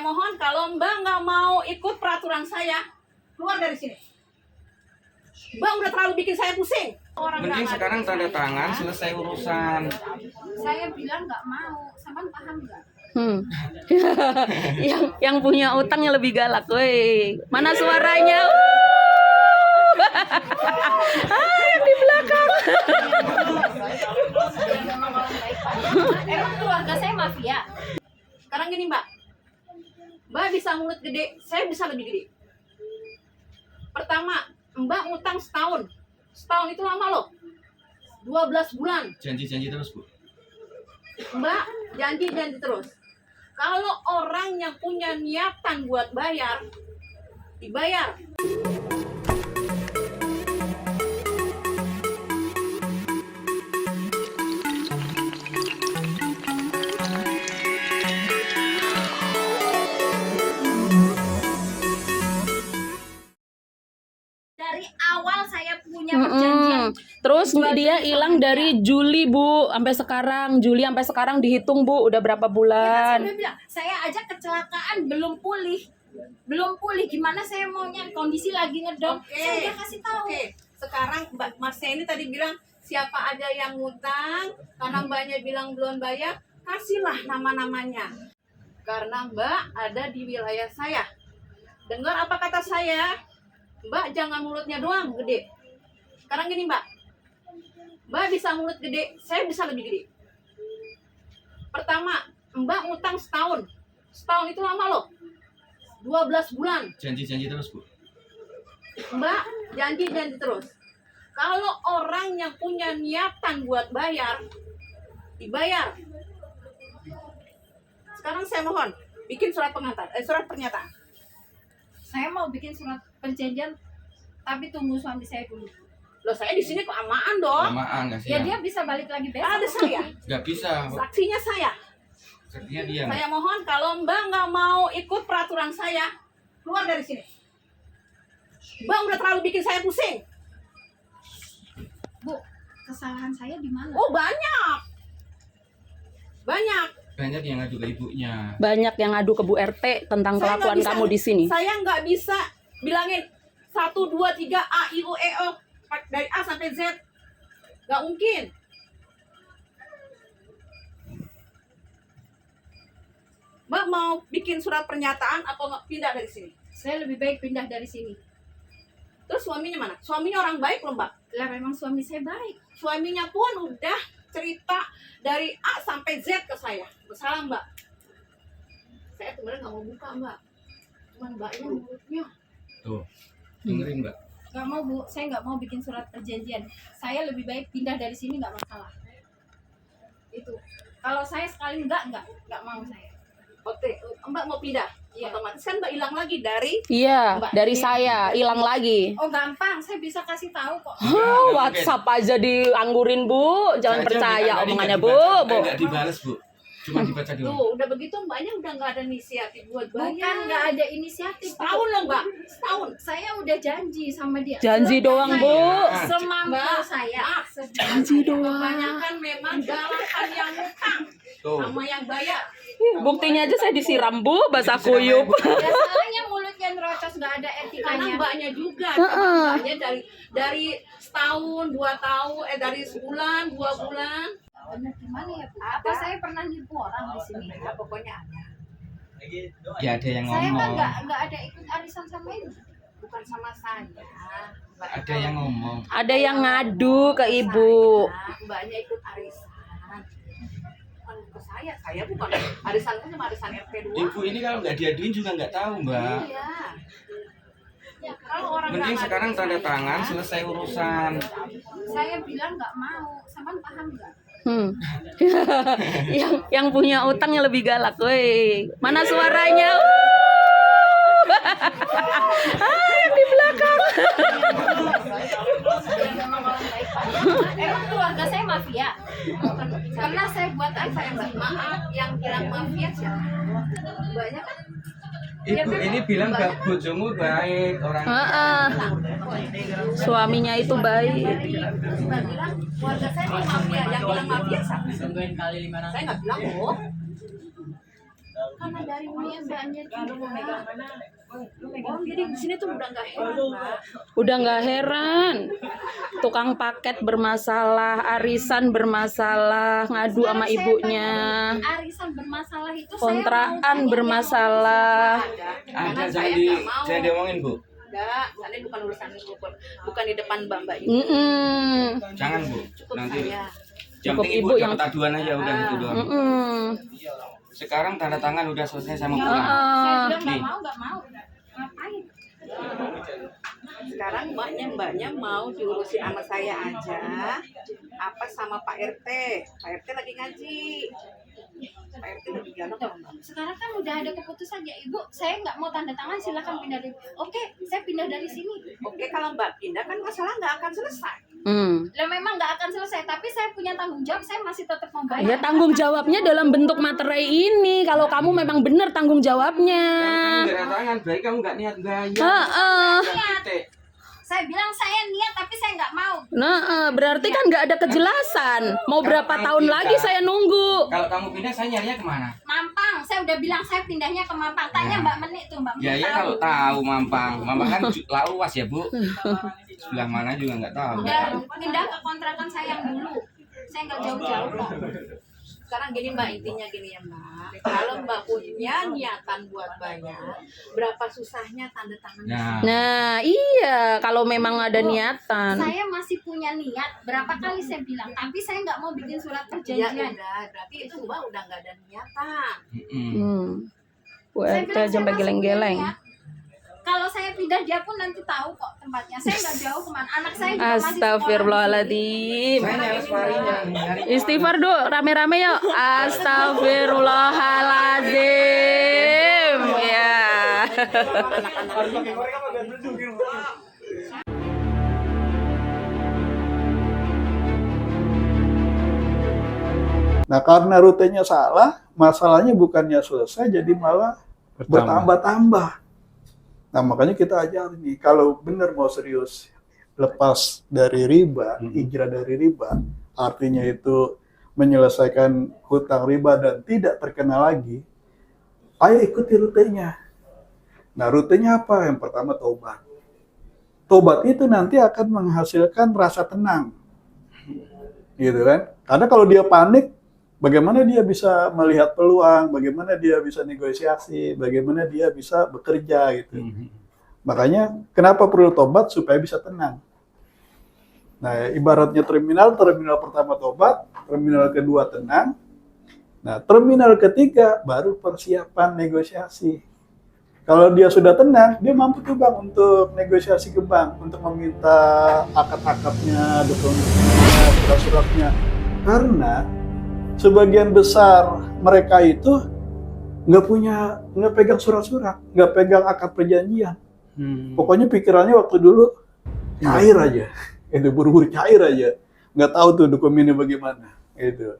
mohon kalau Mbak nggak mau ikut peraturan saya, keluar dari sini. Mbak udah terlalu bikin saya pusing. Mending sekarang tanda tangan, selesai urusan. Saya bilang nggak mau, Saman paham nggak? yang punya utang yang lebih galak, woi. Mana suaranya? Yang di belakang. Emang keluarga saya mafia? Sekarang gini Mbak bisa mulut gede, saya bisa lebih gede. Pertama, Mbak ngutang setahun. Setahun itu lama loh. 12 bulan. Janji-janji terus, Bu. Mbak janji-janji terus. Kalau orang yang punya niatan buat bayar, dibayar. Dari awal saya punya perjanjian. Terus dia hilang dari Juli, Bu, sampai sekarang. Juli sampai sekarang dihitung, Bu, udah berapa Ya kan bulan? saya bilang, saya aja kecelakaan belum pulih. Gimana saya mau nyari kondisi lagi ngedon. Saya udah kasih tahu. Oke. Sekarang Mbak Marsha ini tadi bilang siapa aja yang ngutang, karena Mbaknya bilang belum bayar, kasihlah nama-namanya. Karena Mbak ada di wilayah saya. Dengar apa kata saya? Mbak jangan mulutnya doang gede. Sekarang gini Mbak bisa mulut gede, saya bisa lebih gede. Pertama, Mbak ngutang setahun. Setahun itu lama loh. 12 bulan. Janji-janji terus, Bu. Mbak janji-janji terus. Kalau orang yang punya niatan buat bayar, dibayar. Sekarang saya mohon bikin surat surat pernyataan. Saya mau bikin surat perjanjian, tapi tunggu suami saya dulu. Loh, saya di sini kelamaan dong. Lamaan nggak sih? Ya dia bisa balik lagi besok. Ada saya, Nggak bisa. saksinya saya. Sepertinya dia. Saya mohon kalau Mbak nggak mau ikut peraturan saya, keluar dari sini. Mbak udah terlalu bikin saya pusing. Bu, kesalahan saya di mana? Oh banyak. Banyak yang ngadu ke ibunya. Banyak yang ngadu ke Bu RT tentang Saya kelakuan nggak bisa- kamu di sini. Saya nggak bisa bilangin 1, 2, 3 A, I, U, E, O dari A sampai Z. Nggak mungkin. Mbak mau bikin surat pernyataan atau nggak pindah dari sini? Saya lebih baik pindah dari sini. Terus suaminya mana? Suaminya orang baik loh Mbak. Lah memang suami saya baik. Suaminya pun udah cerita dari A sampai Z ke saya. Bersalah Mbak. Saya sebenarnya nggak mau buka Mbak. Cuman Mbaknya mulutnya. Tuh, dengerin, Mbak. Nggak mau Bu, saya nggak mau bikin surat perjanjian. Saya lebih baik pindah dari sini, nggak masalah. Itu. Kalau saya sekali nggak mau saya. Oke, Mbak mau pindah. Iya. Otomatis kan Mbak hilang lagi dari Iya, Mbak, dari ini- saya hilang lagi. Oh gampang, saya bisa kasih tahu kok. WhatsApp aja dianggurin, Bu. Jangan Saya percaya tadi omongannya, nggak Bu. dibaca, Bu. nggak dibales, Bu. Cuma dibaca doang. Tuh, udah begitu Mbaknya udah nggak ada inisiatif buat bayar. Bukan nggak ada inisiatif. Setahun loh Mbak, setahun. Saya udah janji sama dia. Janji doang, Bu. Semampu Mbak, saya. Janji doang. Kebanyakan memang galakan yang ngutang Tuh. sama yang bayar. Buktinya aja saya disiram, Bu, basah kuyup. Ya salahnya mulutnya nerocos, nggak ada Karena etikanya. Mbaknya juga, karena Mbaknya dari setahun, 2 tahun, dari sebulan, 2 bulan. Bener gimana ya? Bu? Apa saya pernah nipu orang di sini? Ya, pokoknya ada. Ya ada yang Saya kan ngomong. nggak ada ikut arisan sama ibu. Bukan sama saya. Ada yang ngomong. Ada yang ngadu ke Ibu. Mbaknya ikut arisan. Bukan ke saya bukan. Arisan itu cuma arisan RT doang. Ibu ini kalau nggak diaduin juga nggak tahu, Mbak. Iya. Ya, kalau orang Mending nggak sekarang ngadu tanda sama tangan, saya, selesai urusan. Saya bilang nggak mau. Saman paham nggak? yang punya utang yang lebih galak, woi. Mana suaranya? Yang di belakang. Emang keluarga saya mafia? Karena saya buat apa ya Mbak? Maaf, yang bilang mafia siapa? Mbaknya kan Ibu ini bilang bojomu baik orangnya. Heeh. Suaminya itu baik. Mbak bilang keluarga saya ini mafia. Yang bilang mafia siapa? Saya nggak bilang loh. karena dari mulut mbaknya juga. Oh, jadi di sini tuh udah nggak heran, Mbak. Udah nggak heran. Tukang paket bermasalah, arisan bermasalah, ngadu sama ibunya. Arisan bermasalah itu Kontrakan saya mau bermasalah. Karena Ada saya jangan nggak mau. jangan diomongin Bu. Enggak, sana bukan urusan bukan di depan mbak ini. Jangan Bu. Cukup Nanti saya. yang Cukup penting ibu Ibu yang- dapat aduan aja udah itu doang. Sekarang tanda tangan udah selesai sama Saya pulang. bilang Nih. nggak mau. Ngapain? Sekarang mbaknya mau diurusin sama saya aja. Apa sama Pak RT? Pak RT lagi ngaji. Pak RT lagi dialog sama mbak. Sekarang kan udah ada keputusan ya Ibu, saya nggak mau tanda tangan, silakan pindah dari. Oke, saya pindah dari sini. Oke, kalau mbak pindah kan masalah nggak akan selesai. Lah memang nggak akan selesai, tapi saya punya tanggung jawab, saya masih tetap mau bayar. Ya tanggung jawabnya dalam bentuk materai ini. Kalau kamu memang benar tanggung jawabnya. Kalau kamu nggak ada tangan, berarti kamu nggak niat bayar. Heeh. Titik. Saya bilang saya niat, tapi saya nggak mau. Nah, berarti kan nggak ada kejelasan. Mau berapa tahun lagi saya nunggu? Kalau kamu pindah, saya nyarinya kemana? Mampang, saya udah bilang saya pindahnya ke Mampang. Tanya Mbak Menik tuh, Mbak Ya Menik ya tahu. kalau tahu Mampang kan luas ya Bu. Sebelah mana juga nggak tahu. Udah pindah ke kontrakan saya yang dulu. Saya nggak jauh-jauh kok. Sekarang gini mbak, intinya gini ya mbak. Kalau mbak punya niatan buat bayar, berapa susahnya tanda tangan? Nah, Nah, iya kalau memang ada niatan. Saya masih punya niat. Berapa kali saya bilang, tapi saya nggak mau bikin surat Ya perjanjian. udah, berarti itu mbak udah nggak ada niatan. Bu Saya RT bilang, saya sampai masih geleng-geleng. punya niat. Kalau saya pindah dia pun nanti tahu kok tempatnya. Saya nggak jauh kemana. Anak saya juga masih sekolah. Astagfirullahaladzim. saya nyari separinya. Istighfar dulu, rame-rame yuk. Astagfirullahaladzim. Ya. Nah, karena rutenya salah, masalahnya bukannya selesai, jadi malah bertambah-tambah. Nah, makanya kita ajarin nih, kalau benar mau serius lepas dari riba, hijrah dari riba, artinya itu menyelesaikan hutang riba dan tidak terkena lagi, ayo ikuti rutenya. Nah, rutenya apa? Yang pertama tobat. Tobat itu nanti akan menghasilkan rasa tenang. Gitu kan? Karena kalau dia panik, bagaimana dia bisa melihat peluang, bagaimana dia bisa negosiasi, bagaimana dia bisa bekerja gitu. Makanya kenapa perlu tobat supaya bisa tenang. Nah, ibaratnya terminal pertama tobat, terminal kedua tenang. Nah, terminal ketiga baru persiapan negosiasi. Kalau dia sudah tenang, dia mampu tuh Bang untuk negosiasi ke bank, untuk meminta akad-akadnya, dokumennya, surat-suratnya. Karena sebagian besar mereka itu nggak pegang surat-surat, nggak pegang akad perjanjian. Pokoknya pikirannya waktu dulu cair aja, itu buru-buru cair aja, nggak tahu tuh dokumennya bagaimana, gitu.